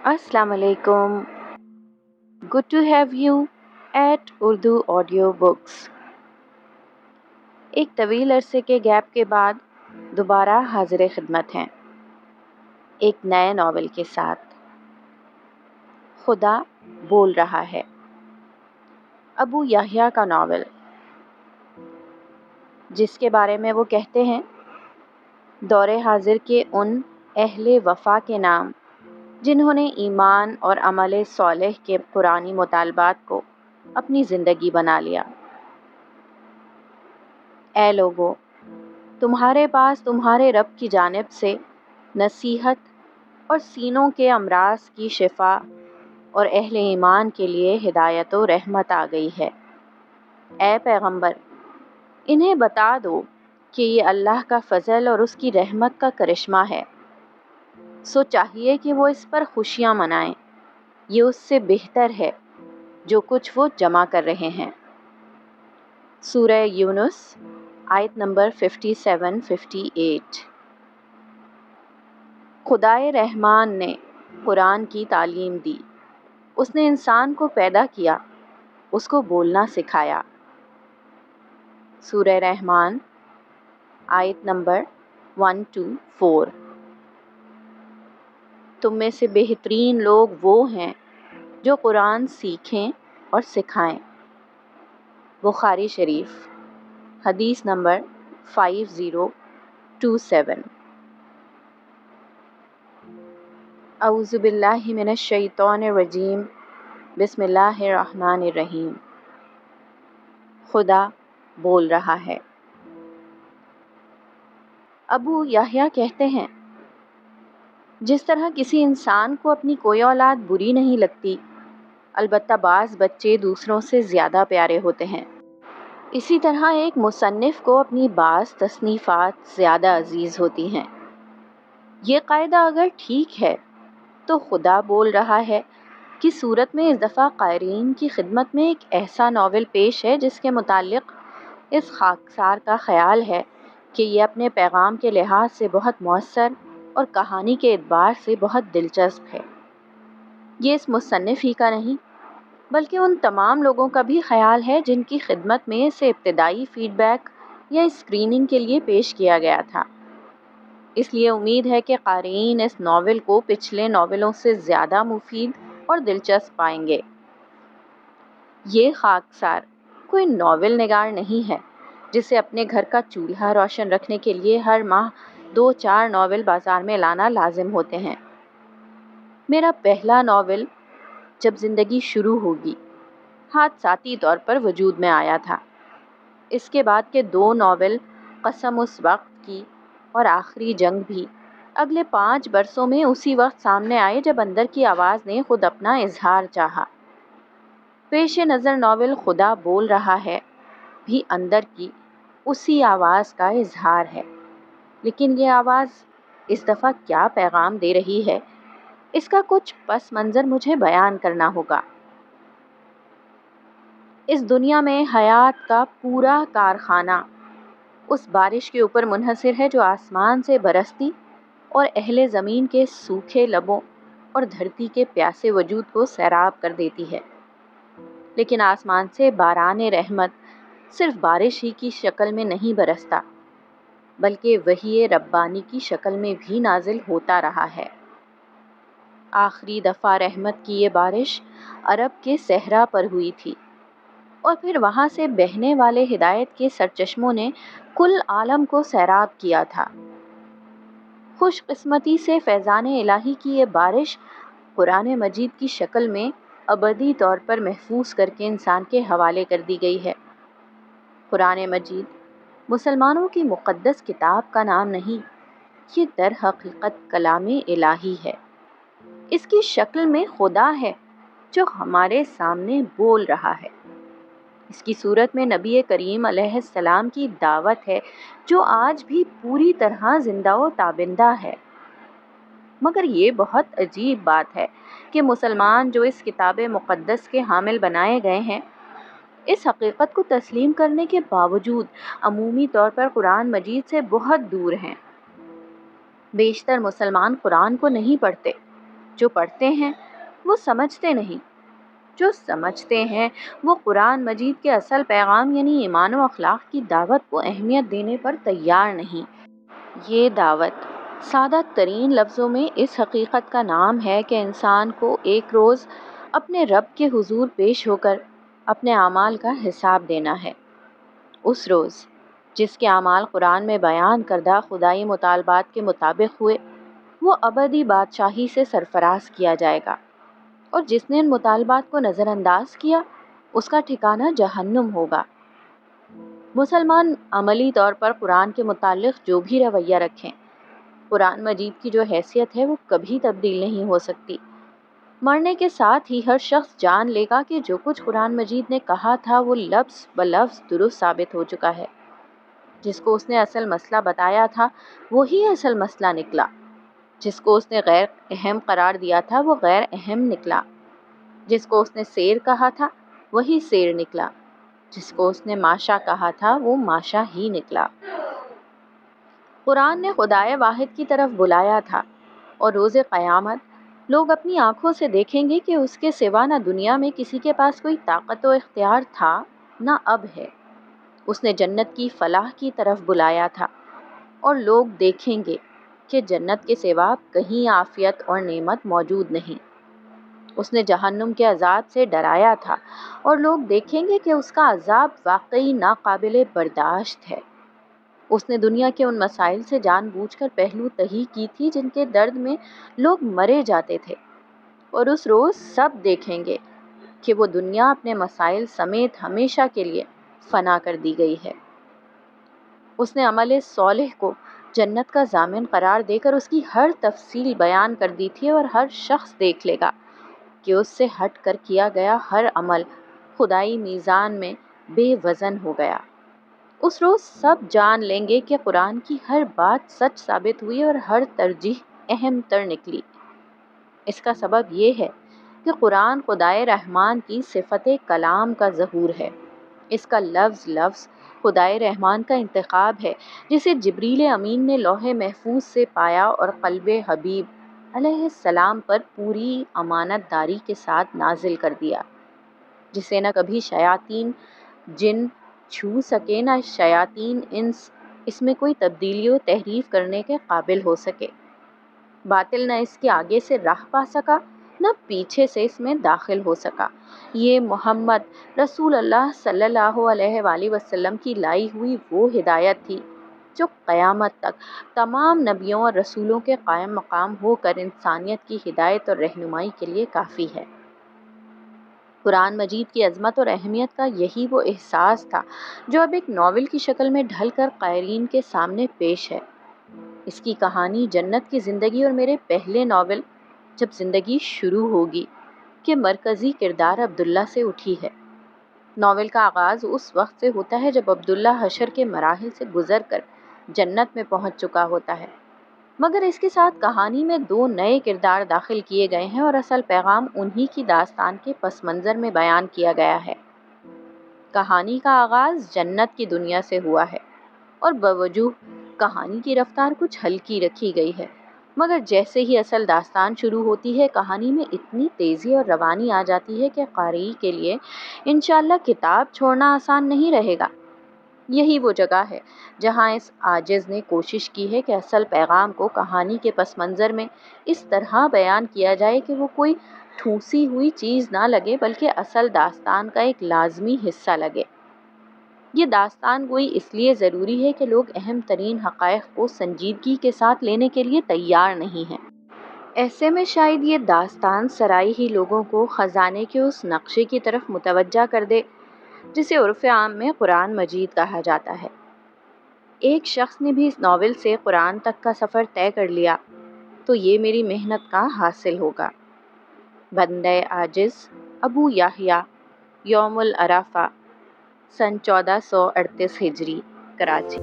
Assalamu alaikum. Good to have you at Urdu Audio Books. ایک طویل عرصے کے گیپ کے بعد دوبارہ حاضر خدمت ہیں ایک نئے ناول کے ساتھ. خدا بول رہا ہے، ابو یحییٰ کا ناول، جس کے بارے میں وہ کہتے ہیں دور حاضر کے ان اہل وفا کے نام جنہوں نے ایمان اور عمل صالح کے قرآنی مطالبات کو اپنی زندگی بنا لیا. اے لوگو، تمہارے پاس تمہارے رب کی جانب سے نصیحت اور سینوں کے امراض کی شفا اور اہل ایمان کے لیے ہدایت و رحمت آ گئی ہے. اے پیغمبر، انہیں بتا دو کہ یہ اللہ کا فضل اور اس کی رحمت کا کرشمہ ہے، سو چاہیے کہ وہ اس پر خوشیاں منائیں. یہ اس سے بہتر ہے جو کچھ وہ جمع کر رہے ہیں. سورہ یونس آیت نمبر 57-58. خدائے رحمان نے قرآن کی تعلیم دی. اس نے انسان کو پیدا کیا، اس کو بولنا سکھایا. سورہ رحمان آیت نمبر 1-4. تم میں سے بہترین لوگ وہ ہیں جو قرآن سیکھیں اور سکھائیں. بخاری شریف حدیث نمبر 5027. اعوذ باللہ من الشیطان الرجیم، بسم اللہ الرحمن الرحیم. خدا بول رہا ہے. ابو یحییٰ کہتے ہیں جس طرح کسی انسان کو اپنی کوئی اولاد بری نہیں لگتی، البتہ بعض بچے دوسروں سے زیادہ پیارے ہوتے ہیں، اسی طرح ایک مصنف کو اپنی بعض تصنیفات زیادہ عزیز ہوتی ہیں. یہ قاعدہ اگر ٹھیک ہے تو خدا بول رہا ہے کہ صورت میں اس دفعہ قارئین کی خدمت میں ایک ایسا ناول پیش ہے جس کے متعلق اس خاکسار کا خیال ہے کہ یہ اپنے پیغام کے لحاظ سے بہت مؤثر اور کہانی کے اعتبار سے بہت دلچسپ ہے. یہ اس مصنف ہی کا نہیں بلکہ ان تمام لوگوں کا بھی خیال ہے جن کی خدمت میں اسے ابتدائی فیڈ بیک یا اسکریننگ کے لیے پیش کیا گیا تھا. اس لیے امید ہے کہ قارئین اس ناول کو پچھلے ناولوں سے زیادہ مفید اور دلچسپ پائیں گے. یہ خاکسار کوئی ناول نگار نہیں ہے جسے اپنے گھر کا چولہا روشن رکھنے کے لیے ہر ماہ 2-4 ناول بازار میں لانا لازم ہوتے ہیں. میرا پہلا ناول جب زندگی شروع ہوگی حادثاتی طور پر وجود میں آیا تھا. اس کے بعد کے 2 ناول قسم اس وقت کی اور آخری جنگ بھی اگلے 5 برسوں میں اسی وقت سامنے آئے جب اندر کی آواز نے خود اپنا اظہار چاہا. پیش نظر ناول خدا بول رہا ہے بھی اندر کی اسی آواز کا اظہار ہے، لیکن یہ آواز اس دفعہ کیا پیغام دے رہی ہے، اس کا کچھ پس منظر مجھے بیان کرنا ہوگا. اس دنیا میں حیات کا پورا کارخانہ اس بارش کے اوپر منحصر ہے جو آسمان سے برستی اور اہل زمین کے سوکھے لبوں اور دھرتی کے پیاسے وجود کو سیراب کر دیتی ہے. لیکن آسمان سے باران رحمت صرف بارش ہی کی شکل میں نہیں برستا بلکہ وحی ربانی کی شکل میں بھی نازل ہوتا رہا ہے. آخری دفعہ رحمت کی یہ بارش عرب کے صحرا پر ہوئی تھی اور پھر وہاں سے بہنے والے ہدایت کے سرچشموں نے کل عالم کو سیراب کیا تھا. خوش قسمتی سے فیضان الہی کی یہ بارش قرآن مجید کی شکل میں ابدی طور پر محفوظ کر کے انسان کے حوالے کر دی گئی ہے. قرآن مجید مسلمانوں کی مقدس کتاب کا نام نہیں، یہ در حقیقت کلام الہی ہے. اس کی شکل میں خدا ہے جو ہمارے سامنے بول رہا ہے. اس کی صورت میں نبی کریم علیہ السلام کی دعوت ہے جو آج بھی پوری طرح زندہ و تابندہ ہے. مگر یہ بہت عجیب بات ہے کہ مسلمان جو اس کتاب مقدس کے حامل بنائے گئے ہیں، اس حقیقت کو تسلیم کرنے کے باوجود عمومی طور پر قرآن مجید سے بہت دور ہیں. بیشتر مسلمان قرآن کو نہیں پڑھتے جو پڑھتے ہیں وہ سمجھتے نہیں، جو سمجھتے ہیں وہ قرآن مجید کے اصل پیغام یعنی ایمان و اخلاق کی دعوت کو اہمیت دینے پر تیار نہیں۔ یہ دعوت سادہ ترین لفظوں میں اس حقیقت کا نام ہے کہ انسان کو ایک روز اپنے رب کے حضور پیش ہو کر اپنے اعمال کا حساب دینا ہے۔ اس روز جس کے اعمال قرآن میں بیان کردہ خدائی مطالبات کے مطابق ہوئے، وہ ابدی بادشاہی سے سرفراز کیا جائے گا، اور جس نے ان مطالبات کو نظر انداز کیا اس کا ٹھکانہ جہنم ہوگا۔ مسلمان عملی طور پر قرآن کے متعلق جو بھی رویہ رکھیں، قرآن مجید کی جو حیثیت ہے وہ کبھی تبدیل نہیں ہو سکتی۔ مرنے کے ساتھ ہی ہر شخص جان لے گا کہ جو کچھ قرآن مجید نے کہا تھا وہ لفظ بلفظ درست ثابت ہو چکا ہے۔ جس کو اس نے اصل مسئلہ بتایا تھا وہی اصل مسئلہ نکلا، جس کو اس نے غیر اہم قرار دیا تھا وہ غیر اہم نکلا، جس کو اس نے سیر کہا تھا وہی سیر نکلا، جس کو اس نے ماشا کہا تھا وہ ماشا ہی نکلا۔ قرآن نے خدائے واحد کی طرف بلایا تھا، اور روز قیامت لوگ اپنی آنکھوں سے دیکھیں گے کہ اس کے سوا نہ دنیا میں کسی کے پاس کوئی طاقت و اختیار تھا نہ اب ہے۔ اس نے جنت کی فلاح کی طرف بلایا تھا، اور لوگ دیکھیں گے کہ جنت کے سوا کہیں عافیت اور نعمت موجود نہیں۔ اس نے جہنم کے عذاب سے ڈرایا تھا، اور لوگ دیکھیں گے کہ اس کا عذاب واقعی ناقابل برداشت ہے۔ اس نے دنیا کے ان مسائل سے جان بوجھ کر پہلو تہی کی تھی جن کے درد میں لوگ مرے جاتے تھے، اور اس روز سب دیکھیں گے کہ وہ دنیا اپنے مسائل سمیت ہمیشہ کے لیے فنا کر دی گئی ہے۔ اس نے عمل صالح کو جنت کا ضامن قرار دے کر اس کی ہر تفصیل بیان کر دی تھی، اور ہر شخص دیکھ لے گا کہ اس سے ہٹ کر کیا گیا ہر عمل خدائی میزان میں بے وزن ہو گیا۔ اس روز سب جان لیں گے کہ قرآن کی ہر بات سچ ثابت ہوئی اور ہر ترجیح اہم تر نکلی۔ اس کا سبب یہ ہے کہ قرآن خدائے رحمان کی صفت کلام کا ظہور ہے۔ اس کا لفظ لفظ خدائے رحمان کا انتخاب ہے، جسے جبریل امین نے لوح محفوظ سے پایا اور قلب حبیب علیہ السلام پر پوری امانت داری کے ساتھ نازل کر دیا، جسے نہ کبھی شیاطین جن چھو سکے نہ شیاطین انس اس میں کوئی تبدیلی و تحریف کرنے کے قابل ہو سکے۔ باطل نہ اس کے آگے سے راہ پا سکا نہ پیچھے سے اس میں داخل ہو سکا۔ یہ محمد رسول اللہ صلی اللہ علیہ وآلہ وسلم کی لائی ہوئی وہ ہدایت تھی جو قیامت تک تمام نبیوں اور رسولوں کے قائم مقام ہو کر انسانیت کی ہدایت اور رہنمائی کے لیے کافی ہے۔ قرآن مجید کی عظمت اور اہمیت کا یہی وہ احساس تھا جو اب ایک ناول کی شکل میں ڈھل کر قائرین کے سامنے پیش ہے۔ اس کی کہانی جنت کی زندگی اور میرے پہلے ناول جب زندگی شروع ہوگی کے مرکزی کردار عبداللہ سے اٹھی ہے۔ ناول کا آغاز اس وقت سے ہوتا ہے جب عبداللہ حشر کے مراحل سے گزر کر جنت میں پہنچ چکا ہوتا ہے، مگر اس کے ساتھ کہانی میں دو نئے کردار داخل کیے گئے ہیں، اور اصل پیغام انہی کی داستان کے پس منظر میں بیان کیا گیا ہے۔ کہانی کا آغاز جنت کی دنیا سے ہوا ہے، اور بوجوہ کہانی کی رفتار کچھ ہلکی رکھی گئی ہے، مگر جیسے ہی اصل داستان شروع ہوتی ہے کہانی میں اتنی تیزی اور روانی آ جاتی ہے کہ قاری کے لیے انشاءاللہ کتاب چھوڑنا آسان نہیں رہے گا۔ یہی وہ جگہ ہے جہاں اس عاجز نے کوشش کی ہے کہ اصل پیغام کو کہانی کے پس منظر میں اس طرح بیان کیا جائے کہ وہ کوئی ٹھونسی ہوئی چیز نہ لگے بلکہ اصل داستان کا ایک لازمی حصہ لگے۔ یہ داستان گوئی اس لیے ضروری ہے کہ لوگ اہم ترین حقائق کو سنجیدگی کے ساتھ لینے کے لیے تیار نہیں ہیں۔ ایسے میں شاید یہ داستان سرائی ہی لوگوں کو خزانے کے اس نقشے کی طرف متوجہ کر دے جسے عرف عام میں قرآن مجید کہا جاتا ہے۔ ایک شخص نے بھی اس ناول سے قرآن تک کا سفر طے کر لیا تو یہ میری محنت کا حاصل ہوگا۔ بندہ عاجز ابو یحییٰ، یوم العرفہ، سن 1438 ہجری، کراچی۔